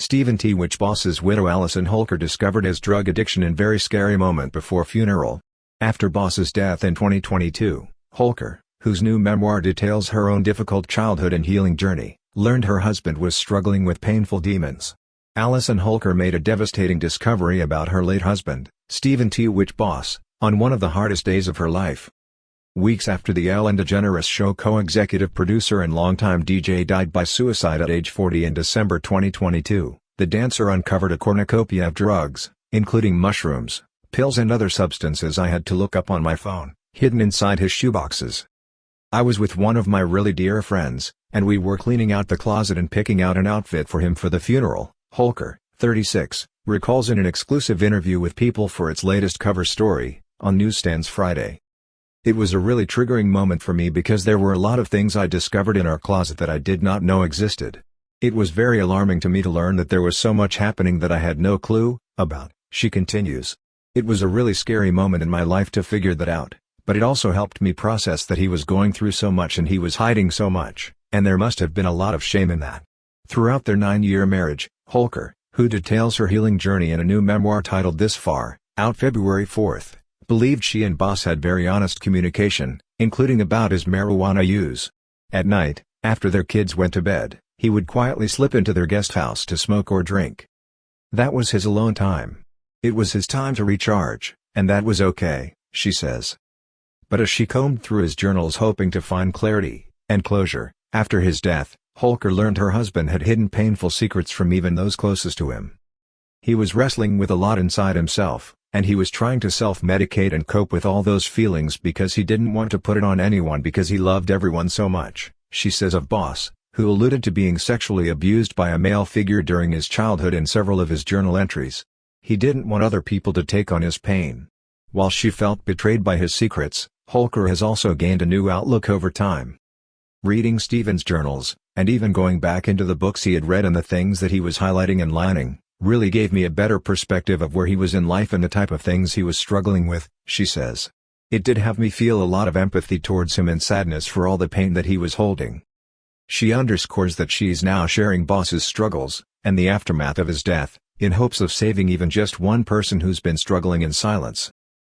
Stephen tWitch boss's widow Allison Holker discovered his drug addiction in very scary moment before funeral. After boss's death in 2022, Holker, whose new memoir details her own difficult childhood and healing journey, learned her husband was struggling with painful demons. Allison Holker made a devastating discovery about her late husband, Stephen tWitch boss, on one of the hardest days of her life. Weeks after the Ellen DeGeneres Show co-executive producer and longtime DJ died by suicide at age 40 in December 2022, the dancer uncovered a cornucopia of drugs, including mushrooms, pills and other substances I had to look up on my phone, hidden inside his shoeboxes. I was with one of my really dear friends, and we were cleaning out the closet and picking out an outfit for him for the funeral, Holker, 36, recalls in an exclusive interview with People for its latest cover story, on Newsstands Friday. It was a really triggering moment for me because there were a lot of things I discovered in our closet that I did not know existed. It was very alarming to me to learn that there was so much happening that I had no clue about, she continues. It was a really scary moment in my life to figure that out, but it also helped me process that he was going through so much and he was hiding so much, and there must have been a lot of shame in that. Throughout their 9-year marriage, Holker, who details her healing journey in a new memoir titled This Far, out February 4, believed she and boss had very honest communication, including about his marijuana use. At night, after their kids went to bed, he would quietly slip into their guest house to smoke or drink. That was his alone time. It was his time to recharge, and that was okay, she says. But as she combed through his journals hoping to find clarity and closure, after his death, Holker learned her husband had hidden painful secrets from even those closest to him. He was wrestling with a lot inside himself, and he was trying to self-medicate and cope with all those feelings because he didn't want to put it on anyone because he loved everyone so much, she says of boss, who alluded to being sexually abused by a male figure during his childhood in several of his journal entries. He didn't want other people to take on his pain. While she felt betrayed by his secrets, Holker has also gained a new outlook over time. Reading Stephen's journals, and even going back into the books he had read and the things that he was highlighting and lining, really gave me a better perspective of where he was in life and the type of things he was struggling with, she says. It did have me feel a lot of empathy towards him and sadness for all the pain that he was holding. She underscores that she's now sharing boss's struggles, and the aftermath of his death, in hopes of saving even just one person who's been struggling in silence.